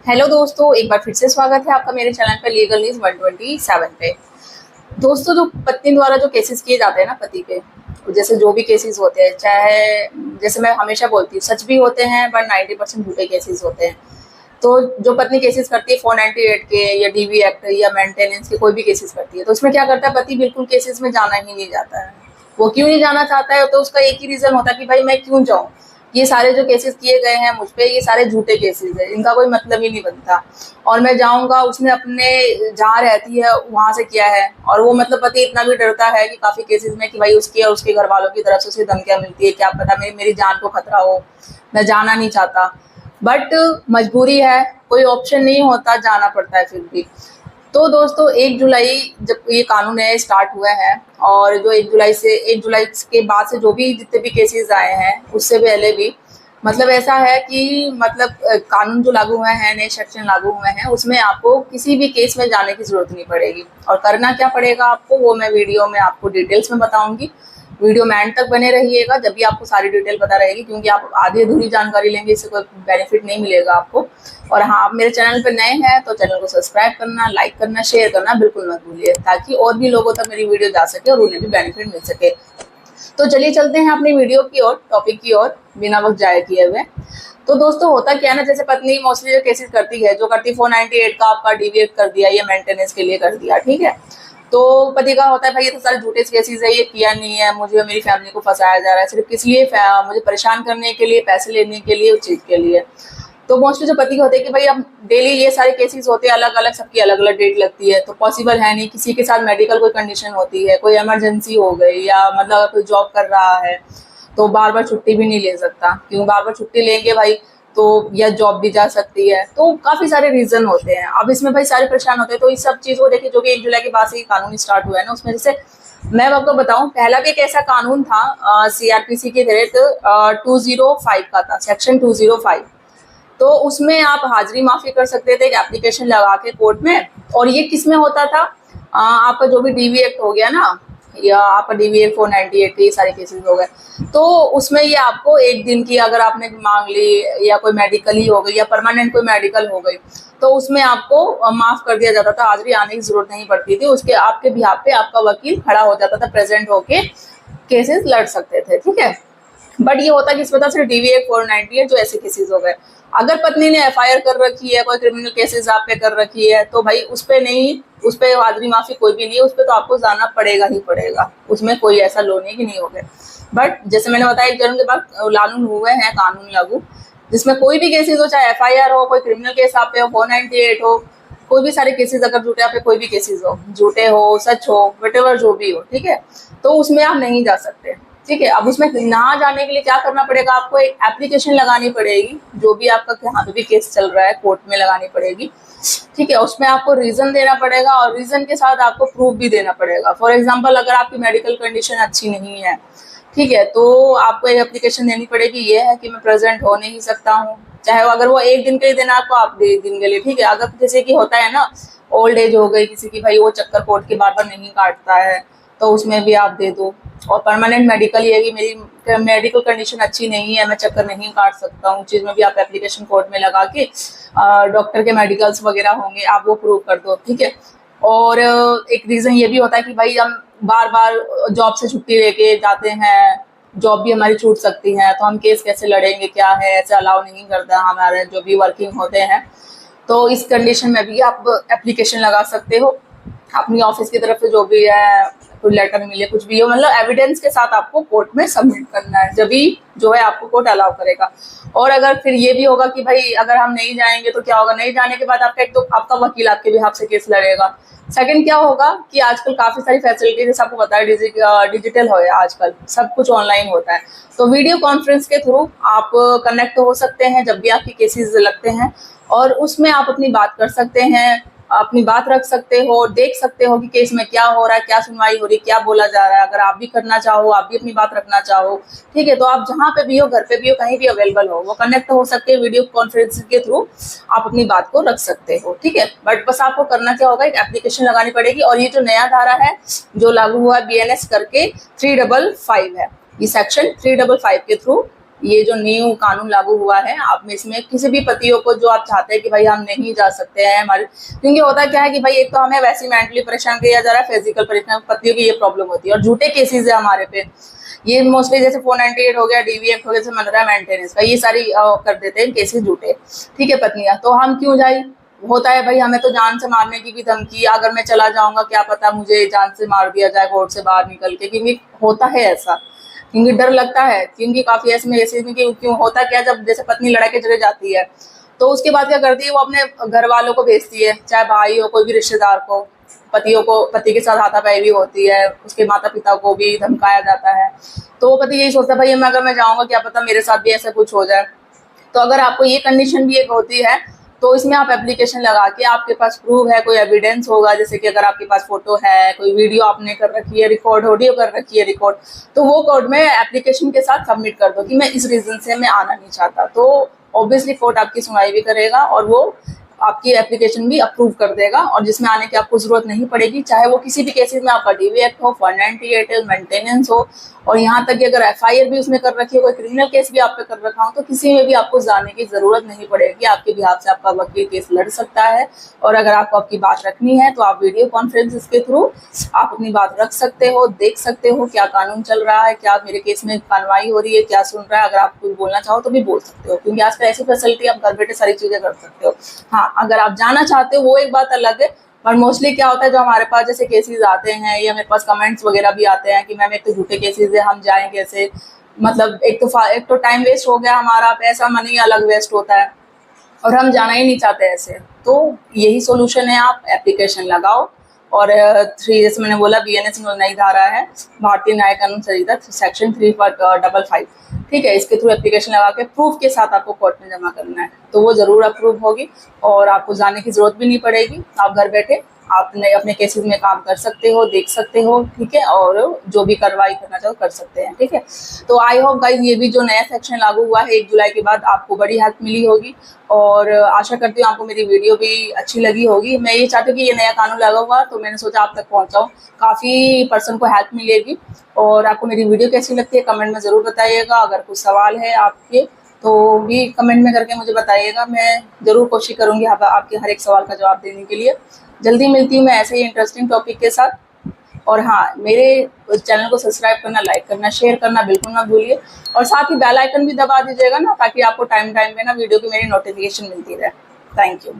Hello दोस्तों, एक बार फिर से स्वागत है आपका मेरे चैनल पे लीगल न्यूज 127 पे। दोस्तों, जो पत्नी द्वारा जो केसेस किए जाते हैं ना पति पे, जैसे जो भी केसेस होते हैं, चाहे जैसे मैं हमेशा बोलती हूँ सच भी होते हैं बट 90% झूठे केसेस होते हैं। तो जो पत्नी केसेस करती है 498 के या डीवी एक्ट या मेंटेनेंस के कोई भी केसेस करती है, तो उसमें क्या करता है पति बिल्कुल केसेस में जाना ही नहीं चाहता है। वो क्यों नहीं जाना चाहता है? तो उसका एक ही रीजन होता है कि भाई मैं क्यों जाऊं, ये सारे जो केसेस किए गए हैं मुझ पे ये सारे झूठे केसेस है, इनका कोई मतलब ही नहीं बनता। और मैं जाऊंगा, उसने अपने जहाँ रहती है वहां से किया है, और वो मतलब पति इतना भी डरता है कि काफी केसेस में कि भाई उसकी और उसके घर वालों की तरफ से उसे धमकियां मिलती है, क्या पता मेरी जान को खतरा हो, मैं जाना नहीं चाहता। बट मजबूरी है, कोई ऑप्शन नहीं होता, जाना पड़ता है फिर भी। तो दोस्तों, 1 जुलाई जब ये कानून है स्टार्ट हुआ है, और जो 1 जुलाई के बाद से जो भी जितने भी केसेस आए हैं उससे पहले भी मतलब ऐसा है कि मतलब कानून जो लागू हुए हैं, नए सेक्शन लागू हुए हैं, उसमें आपको किसी भी केस में जाने की जरूरत नहीं पड़ेगी। और करना क्या पड़ेगा आपको, वो मैं वीडियो में आपको डिटेल्स में बताऊंगी। वीडियो में एंड तक बने रहिएगा, जब भी आपको सारी डिटेल पता रहेगी, क्योंकि आप आधी अधूरी जानकारी लेंगे इससे कोई बेनिफिट नहीं मिलेगा आपको। और हाँ, आप मेरे चैनल पर नए हैं तो चैनल को सब्सक्राइब करना, लाइक करना, शेयर करना बिल्कुल मत भूलिए, ताकि और भी लोगों तक मेरी वीडियो जा सके और उन्हें भी बेनिफिट मिल सके। तो चलिए चलते हैं अपनी वीडियो की ओर, टॉपिक की ओर, बिना वक्त जाया किए हुए। तो दोस्तों, होता क्या है ना, जैसे पत्नी मोस्टली जो केसेस करती है, जो करती 498 का आपका डीवीएट कर दिया या मेंटेनेंस के लिए कर दिया, ठीक है। तो पति का होता है भाई ये तो सारे झूठे केसेस है, ये किया नहीं है, मुझे मेरी फैमिली को फंसाया जा रहा है सिर्फ किस लिए, मुझे परेशान करने के लिए, पैसे लेने के लिए, उस चीज के लिए। तो मोस्टली जो पति होते हैं कि भाई अब डेली ये सारे केसेस होते हैं, अलग अलग, सबकी अलग अलग डेट लगती है, तो पॉसिबल है नहीं। किसी के साथ मेडिकल कोई कंडीशन होती है, कोई इमरजेंसी हो गई, या मतलब कोई जॉब कर रहा है तो बार बार छुट्टी भी नहीं ले सकता, क्यों बार बार छुट्टी लेंगे भाई तो या जॉब भी जा सकती है, तो काफी सारे रीजन होते हैं। अब इसमें भाई सारे परेशान होते हैं। तो इस सब चीज को देखिए, जो कि 1 जुलाई के बाद से कानून स्टार्ट हुआ है ना, उसमें जैसे मैं आपको बताऊं, पहला भी एक ऐसा कानून था सीआरपीसी के तहत 205 का था, सेक्शन 205। तो उसमें आप हाजिरी माफी कर सकते थे एक एप्लीकेशन लगा के कोर्ट में। और ये किस में होता था, आपका जो भी डीवी एक्ट हो गया ना, या आपका डीवी एक्ट 498 के सारे केसेस हो गए, तो उसमें ये आपको एक दिन की अगर आपने मांग ली, या कोई मेडिकल ही हो गई, या परमानेंट कोई मेडिकल हो गई, तो उसमें आपको माफ कर दिया जाता था, हाजिरी आने की जरूरत नहीं पड़ती थी। उसके आपके बिहाफ पे आपका वकील खड़ा हो जाता था, प्रेजेंट होके केसेस लड़ सकते थे, ठीक है। बट ये होता किस वजह से, डीवीए 498 जो ऐसे केसेस हो गए। अगर पत्नी ने एफआईआर कर रखी है, कोई क्रिमिनल केसेस आप पे कर रखी है, तो भाई उस पे नहीं, उस पे हाजिरी माफी कोई भी नहीं है, उस पे तो आपको जाना पड़ेगा ही पड़ेगा, उसमें कोई ऐसा लो नहीं कि नहीं हो गए। बट जैसे मैंने बताया 1 जनवरी के बाद लागू हुए हैं कानून लागू, जिसमें कोई भी केसेस हो, चाहे एफआईआर हो, कोई क्रिमिनल केस आप पे हो, 498 हो, कोई भी सारे केसेस, अगर झूठे आप पे कोई भी केसेस हो, झूठे हो सच हो वटेवर जो भी हो, ठीक है, तो उसमें आप नहीं जा सकते, ठीक है। अब उसमें ना जाने के लिए क्या करना पड़ेगा, आपको एक एप्लीकेशन लगानी पड़ेगी, जो भी आपका यहाँ पे भी केस चल रहा है कोर्ट में लगानी पड़ेगी, ठीक है। उसमें आपको रीजन देना पड़ेगा, और रीजन के साथ आपको प्रूफ भी देना पड़ेगा। फॉर एग्जाम्पल, अगर आपकी मेडिकल कंडीशन अच्छी नहीं है, ठीक है, तो आपको एक एप्लीकेशन देनी पड़ेगी, ये है कि मैं प्रेजेंट हो नहीं सकता हूँ, चाहे अगर वो एक दिन के लिए देना आपको, आप 1 दिन के लिए, ठीक है। अगर जैसे कि होता है ना, ओल्ड एज हो गई किसी की, भाई वो चक्कर कोर्ट के बार बार नहीं काटता है, तो उसमें भी आप दे दो। और परमानेंट मेडिकल ये है कि मेरी मेडिकल कंडीशन अच्छी नहीं है, मैं चक्कर नहीं काट सकता हूँ, चीज में भी आप एप्लीकेशन कोर्ट में लगा के डॉक्टर के मेडिकल्स वगैरह होंगे, आप वो प्रूव कर दो, ठीक है। और एक रीजन ये भी होता है कि भाई हम बार बार जॉब से छुट्टी लेके जाते हैं, जॉब भी हमारी छूट सकती है, तो हम केस कैसे लड़ेंगे, क्या है, ऐसे अलाउ नहीं करता हमारे जो भी वर्किंग होते हैं। तो इस कंडीशन में भी आप एप्लीकेशन लगा सकते हो अपनी ऑफिस की तरफ से, जो भी है, कोई लेटर मिले, कुछ भी हो, मतलब एविडेंस के साथ आपको कोर्ट में सबमिट करना है, जब भी जो है आपको कोर्ट अलाउ करेगा। और अगर फिर ये भी होगा कि भाई अगर हम नहीं जाएंगे तो क्या होगा, नहीं जाने के बाद आपका एक तो आपका वकील आपके बिहाफ से केस लड़ेगा। सेकंड क्या होगा कि आजकल काफी सारी फैसिलिटी, जैसे आपको पता है डिजिटल हो है, आजकल सब कुछ ऑनलाइन होता है, तो वीडियो कॉन्फ्रेंस के थ्रू आप कनेक्ट हो सकते हैं जब भी आपके केसेस लगते हैं, और उसमें आप अपनी बात कर सकते हैं, अपनी बात रख सकते हो, देख सकते हो कि केस में क्या हो रहा है, क्या सुनवाई हो रही है, क्या बोला जा रहा है। अगर आप भी करना चाहो, आप भी अपनी बात रखना चाहो, ठीक है, तो आप जहाँ पे भी हो, घर पे भी हो, कहीं भी अवेलेबल हो, वो कनेक्ट हो सकते हैं वीडियो कॉन्फ्रेंस के थ्रू, आप अपनी बात को रख सकते हो, ठीक है। बट बस आपको करना क्या होगा, एक एप्लीकेशन लगानी पड़ेगी। और ये जो नया धारा है जो लागू हुआ है बीएनएस करके 355 है, ये सेक्शन 355 के थ्रू ये जो न्यू कानून लागू हुआ है, आप में इसमें किसी भी पतियों को जो आप चाहते हैं कि भाई हम नहीं जा सकते हैं हमारे, क्योंकि होता क्या है कि भाई एक तो हमें वैसे मेंटली परेशान किया जा रहा है, फिजिकल परेशान, पतियों की ये प्रॉब्लम होती है और झूठे केसेस है हमारे पे। ये मोस्टली जैसे 498 हो गया, डीवी एक्ट हो गया, जैसे मनरेगा मेंटेनेंस का, ये सारी कर देते हैं केसेस झूठे, ठीक है पत्नियां। तो हम क्यों जाए, होता है भाई हमें तो जान से मारने की भी धमकी, अगर मैं चला जाऊंगा क्या पता मुझे जान से मार दिया जाए कोर्ट से बाहर निकल के, क्योंकि होता है ऐसा, क्योंकि डर लगता है, क्योंकि काफी ऐसे में क्यों होता क्या, जब जैसे पत्नी लड़ा के चले जाती है तो उसके बाद क्या करती है, वो अपने घर वालों को भेजती है, चाहे भाई हो, कोई भी रिश्तेदार को, पतियों को, पति के साथ हाथापाई भी होती है, उसके माता पिता को भी धमकाया जाता है। तो वो पति यही सोचता है भाई अगर मैं जाऊंगा क्या पता मेरे साथ भी ऐसा कुछ हो जाए। तो अगर आपको ये कंडीशन भी एक होती है तो इसमें आप एप्लीकेशन लगा के, आपके पास प्रूफ है, कोई एविडेंस होगा, जैसे कि अगर आपके पास फोटो है, कोई वीडियो आपने कर रखी है रिकॉर्ड, ऑडियो कर रखी है रिकॉर्ड, तो वो कोर्ट में एप्लीकेशन के साथ सबमिट कर दो कि मैं इस रीजन से मैं आना नहीं चाहता। तो ऑब्वियसली कोर्ट आपकी सुनवाई भी करेगा और वो आपकी एप्लीकेशन भी अप्रूव कर देगा, और जिसमें आने की आपको जरूरत नहीं पड़ेगी, चाहे वो किसी भी केसेस में आपका डीवी एक्ट हो, 198 मेंटेनेंस हो, और यहाँ तक कि अगर एफआईआर भी उसमें कर रखी है, कोई क्रिमिनल केस भी आप पे कर रखा हो, तो किसी में भी आपको जाने की जरूरत नहीं पड़ेगी। आपके बिहाफ से आपका वकील केस लड़ सकता है, और अगर आपको आपकी बात रखनी है तो आप वीडियो कॉन्फ्रेंस के थ्रू आप अपनी बात रख सकते हो, देख सकते हो क्या कानून चल रहा है, क्या मेरे केस में कार्रवाई हो रही है, क्या सुन रहा है। अगर आप कुछ बोलना चाहो तो भी बोल सकते हो, क्योंकि आजकल ऐसी फैसिलिटी आप घर बैठे सारी चीजें कर सकते हो। हाँ, अगर आप जाना चाहते हो वो एक बात अलग है, पर मोस्टली क्या होता है जो हमारे पास जैसे केसेस आते हैं या मेरे पास कमेंट्स वगैरह भी आते हैं कि मैम एक तो झूठे केसेस है, हम जाएं कैसे, मतलब एक तो टाइम वेस्ट हो गया हमारा, पैसा मनी अलग वेस्ट होता है, और हम जाना ही नहीं चाहते ऐसे। तो यही सोल्यूशन है, आप एप्लीकेशन लगाओ, और 3 जैसे मैंने बोला BNS नई धारा है, भारतीय न्याय कानून संहिता सेक्शन 355, ठीक है, इसके थ्रू एप्लीकेशन लगा के प्रूफ के साथ आपको कोर्ट में जमा करना है, तो वो जरूर अप्रूव होगी और आपको जाने की जरूरत भी नहीं पड़ेगी। आप घर बैठे आपने अपने केसेस में काम कर सकते हो, देख सकते हो, ठीक है, और जो भी कार्रवाई करना चाहो कर सकते हैं, ठीक है। तो आई होप गाइज ये भी जो नया सेक्शन लागू हुआ है 1 जुलाई के बाद आपको बड़ी हेल्प मिली होगी, और आशा करती हूँ आपको मेरी वीडियो भी अच्छी लगी होगी। मैं ये चाहती हूँ कि ये नया कानून लागू हुआ तो मैंने सोचा आप तक पहुँचाऊँ, काफ़ी पर्सन को हेल्प मिलेगी। और आपको मेरी वीडियो कैसी लगती है कमेंट में ज़रूर बताइएगा। अगर कुछ सवाल है आपके तो भी कमेंट में करके मुझे बताइएगा, मैं ज़रूर कोशिश करूँगी आपके हर एक सवाल का जवाब देने के लिए। जल्दी मिलती हूँ मैं ऐसे ही इंटरेस्टिंग टॉपिक के साथ। और हाँ, मेरे चैनल को सब्सक्राइब करना, लाइक करना, शेयर करना बिल्कुल ना भूलिए, और साथ ही बेल आइकन भी दबा दीजिएगा ना, ताकि आपको टाइम पे ना वीडियो की मेरी नोटिफिकेशन मिलती रहे। Thank you.